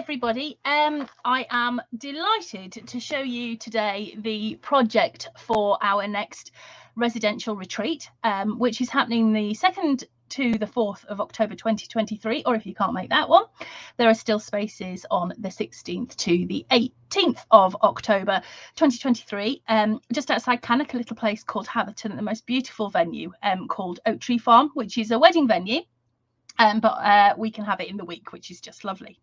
everybody. I am delighted to show you today the project for our next residential retreat, which is happening the 2nd to the 4th of October 2023, or if you can't make that one, there are still spaces on the 16th to the 18th of October 2023, just outside Cannock, a little place called Hatherton, the most beautiful venue called Oak Tree Farm, which is a wedding venue, but we can have it in the week, which is just lovely.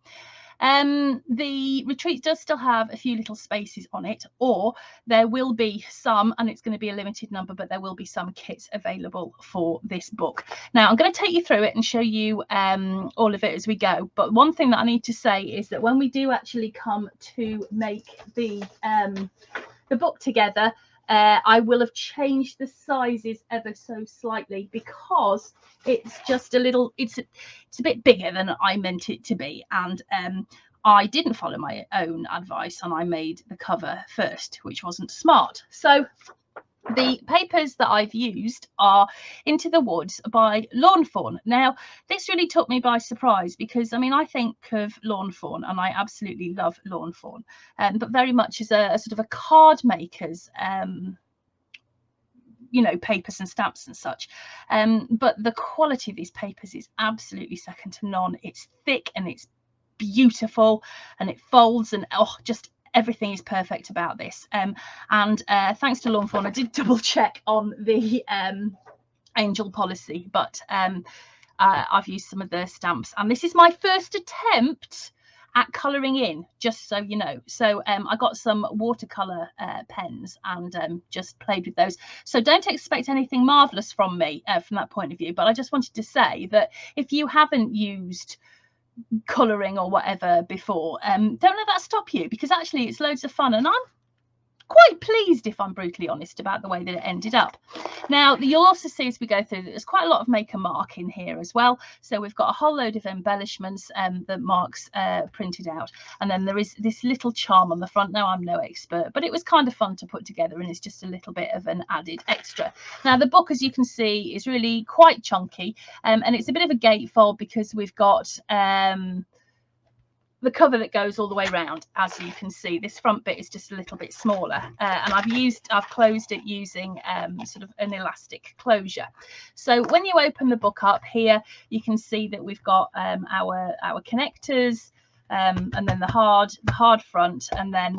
The retreat does still have a few little spaces on it, or there will be some, and it's going to be a limited number, but there will be some kits available for this book. Now I'm going to take you through it and show you all of it as we go, but one thing that I need to say is that when we do actually come to make the book together, I will have changed the sizes ever so slightly because it's just a little, it's a bit bigger than I meant it to be, and I didn't follow my own advice and I made the cover first, which wasn't smart. So the papers that I've used are Into the Woods by Lawn Fawn. Now, this really took me by surprise because, I mean, I think of Lawn Fawn and I absolutely love Lawn Fawn, but very much as a sort of a card maker's, you know, papers and stamps and such. But the quality of these papers is absolutely second to none. It's thick and it's beautiful and it folds and just everything is perfect about this, and thanks to Lawn Fawn, I did double check on the angel policy, but I've used some of the stamps, and this is my first attempt at colouring in, just so you know. So I got some watercolour pens and just played with those, so don't expect anything marvellous from me from that point of view, but I just wanted to say that if you haven't used colouring or whatever before, don't let that stop you, because actually it's loads of fun, and I'm quite pleased, if I'm brutally honest, about the way that it ended up. Now, you'll also see as we go through that there's quite a lot of make and mark in here as well. So we've got a whole load of embellishments that Mark's printed out, and then there is this little charm on the front. Now, I'm no expert, but it was kind of fun to put together, and it's just a little bit of an added extra. Now, the book, as you can see, is really quite chunky, and it's a bit of a gatefold because we've got the cover that goes all the way around. As you can see, this front bit is just a little bit smaller, and I've closed it using sort of an elastic closure. So when you open the book up here, you can see that we've got our connectors, and then the hard front, and then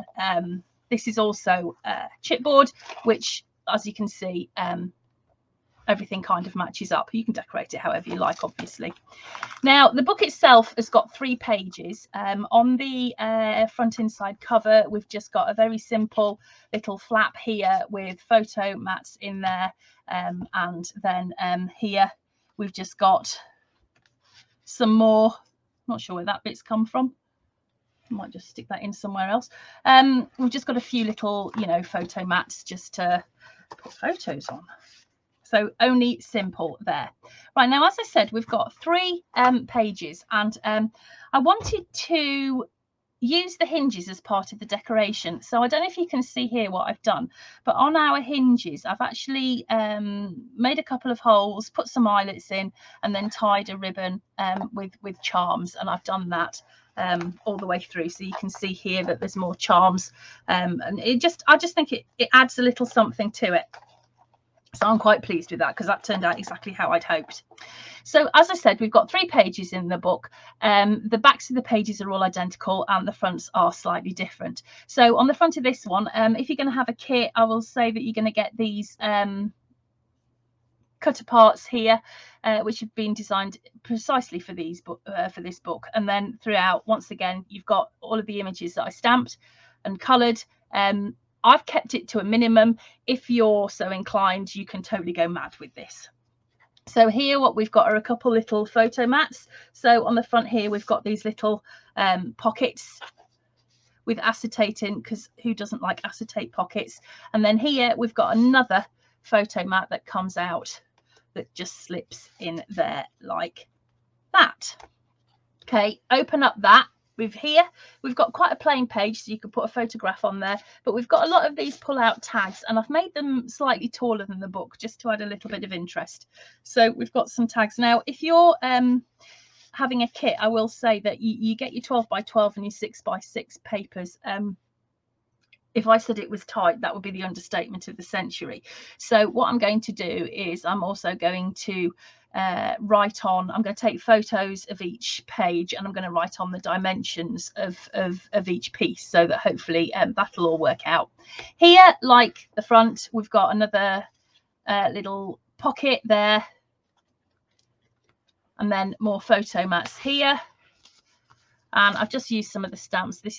this is also chipboard, which, as you can see, everything kind of matches up. You can decorate it however you like, obviously. Now, the book itself has got 3 pages. On the front inside cover, we've just got a very simple little flap here with photo mats in there, and then here we've just got some more. Not sure where that bit's come from. I might just stick that in somewhere else. We've just got a few little, you know, photo mats just to put photos on. So only simple there. Right, now, as I said, we've got 3 pages, and I wanted to use the hinges as part of the decoration. So I don't know if you can see here what I've done, but on our hinges, I've actually made a couple of holes, put some eyelets in, and then tied a ribbon with charms, and I've done that all the way through. So you can see here that there's more charms, and I just think it adds a little something to it. So I'm quite pleased with that because that turned out exactly how I'd hoped. So as I said, we've got 3 pages in the book. The backs of the pages are all identical and the fronts are slightly different. So on the front of this one, if you're going to have a kit, I will say that you're going to get these cutter parts here, which have been designed precisely for this book. And then throughout, once again, you've got all of the images that I stamped and coloured. I've kept it to a minimum. If you're so inclined, you can totally go mad with this. So here what we've got are a couple little photo mats. So on the front here, we've got these little pockets with acetate in, because who doesn't like acetate pockets? And then here we've got another photo mat that comes out that just slips in there like that. Okay, open up that. We've got quite a plain page, so you could put a photograph on there, but we've got a lot of these pull-out tags, and I've made them slightly taller than the book just to add a little bit of interest. So we've got some tags. Now, if you're having a kit, I will say that you get your 12 by 12 and your 6 by 6 papers. If I said it was tight, that would be the understatement of the century. So what I'm going to do is I'm also going to write on, I'm going to take photos of each page, and I'm going to write on the dimensions of each piece, so that hopefully that'll all work out. Here, like the front, we've got another little pocket there, and then more photo mats here. And I've just used some of the stamps. This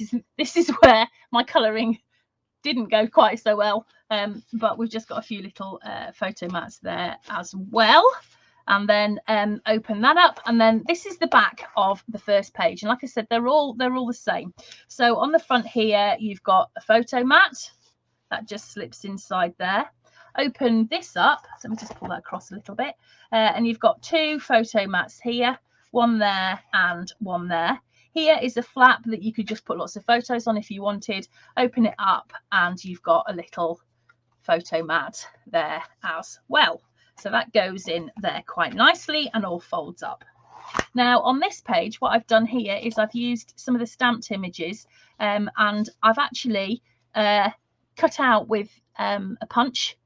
is where my colouring didn't go quite so well, but we've just got a few little photo mats there as well. And then open that up, and then this is the back of the first page. And like I said, they're all the same. So on the front here, you've got a photo mat that just slips inside there. Open this up, so let me just pull that across a little bit, and you've got 2 photo mats here, one there and one there. Here is a flap that you could just put lots of photos on if you wanted. Open it up, and you've got a little photo mat there as well. So that goes in there quite nicely and all folds up. Now on this page, what I've done here is I've used some of the stamped images, and I've actually cut out with a punch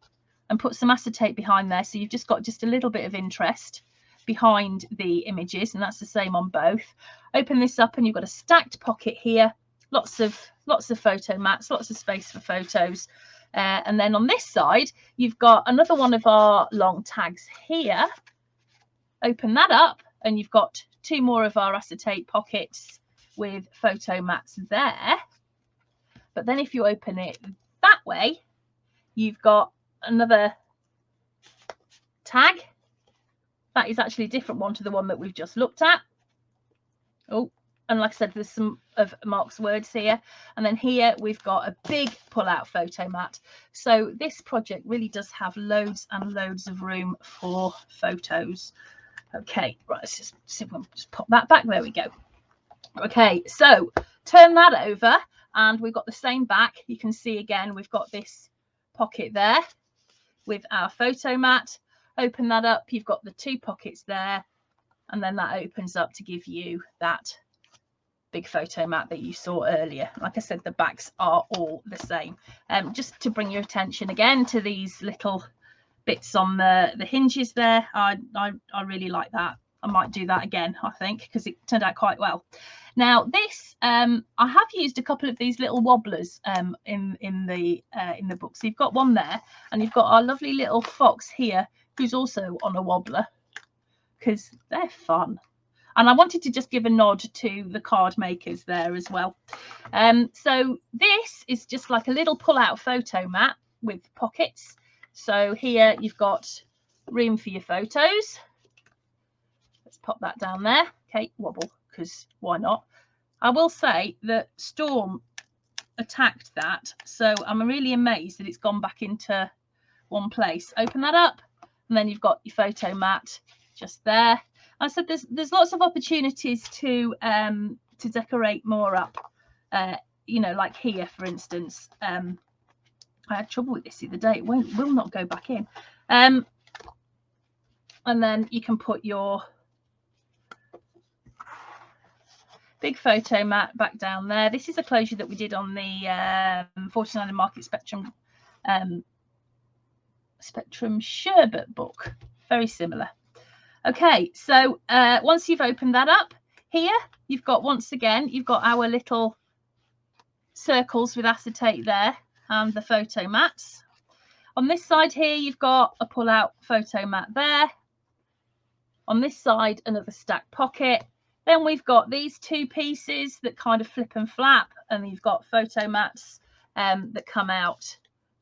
and put some acetate behind there. So you've just got just a little bit of interest behind the images, and that's the same on both. Open this up, and you've got a stacked pocket here, lots of photo mats, lots of space for photos. And then on this side, you've got another one of our long tags here. Open that up, and you've got 2 more of our acetate pockets with photo mats there. But then if you open it that way, you've got another tag. That is actually a different one to the one that we've just looked at. Oh, and like I said, there's some of Mark's words here. And then here we've got a big pull-out photo mat. So this project really does have loads and loads of room for photos. Okay, right, let's just see if we can just pop that back. There we go. Okay, so turn that over, and we've got the same back. You can see again, we've got this pocket there with our photo mat. Open that up, you've got the 2 pockets there, and then that opens up to give you that big photo mat that you saw earlier. Like I said, the backs are all the same. Just to bring your attention again to these little bits on the hinges there, I really like that. I might do that again, I think, because it turned out quite well. Now this, I have used a couple of these little wobblers in the book. So you've got one there, and you've got our lovely little fox here, who's also on a wobbler, because they're fun. And I wanted to just give a nod to the card makers there as well. So this is just like a little pull-out photo mat with pockets. So here you've got room for your photos. Let's pop that down there. Okay, wobble, because why not? I will say that Storm attacked that, so I'm really amazed that it's gone back into one place. Open that up, and then you've got your photo mat just there. I said there's lots of opportunities to decorate more up. You know, like here, for instance. I had trouble with this the other day. It will not go back in. And then you can put your big photo mat back down there. This is a closure that we did on the 49 Market Spectrum Sherbet book. Very similar. Okay, so once you've opened that up, here you've got, once again, you've got our little circles with acetate there and the photo mats. On this side here, you've got a pull-out photo mat there. On this side, another stacked pocket. Then we've got these 2 pieces that kind of flip and flap, and you've got photo mats that come out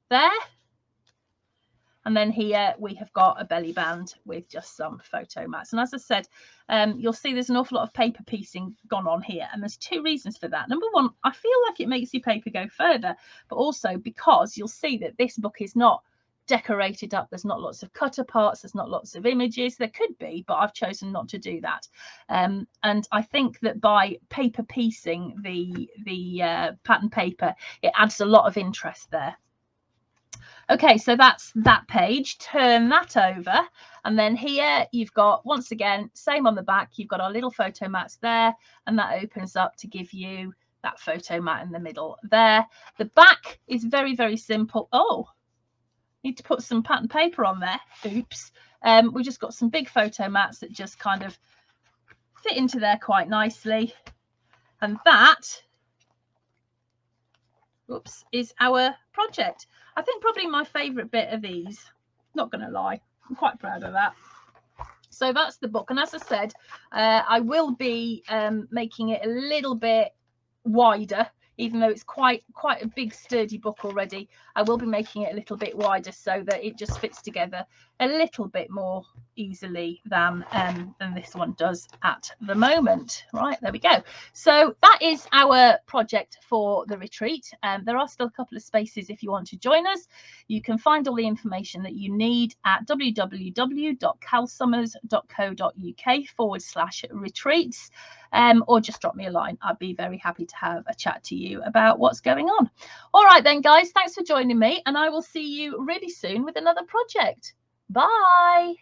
there. And then here we have got a belly band with just some photo mats. And as I said, you'll see there's an awful lot of paper piecing gone on here. And there's 2 reasons for that. Number one, I feel like it makes your paper go further, but also because you'll see that this book is not decorated up. There's not lots of cutter parts. There's not lots of images. There could be, but I've chosen not to do that. And I think that by paper piecing the pattern paper, it adds a lot of interest there. Okay, so that's that page. Turn that over, and then here you've got, once again, same on the back, you've got our little photo mats there, and that opens up to give you that photo mat in the middle there. The back is very, very simple. Oh, need to put some pattern paper on there. Oops. We've just got some big photo mats that just kind of fit into there quite nicely. And that, oops, is our project. I think probably my favourite bit of these, not going to lie, I'm quite proud of that. So that's the book. And as I said, I will be making it a little bit wider, even though it's quite a big sturdy book already. I will be making it a little bit wider so that it just fits together a little bit more easily than this one does at the moment. Right, there we go. So that is our project for the retreat. There are still a couple of spaces if you want to join us. You can find all the information that you need at www.calsummers.co.uk/retreats, or just drop me a line. I'd be very happy to have a chat to you about what's going on. All right then, guys, thanks for joining me, and I will see you really soon with another project. Bye.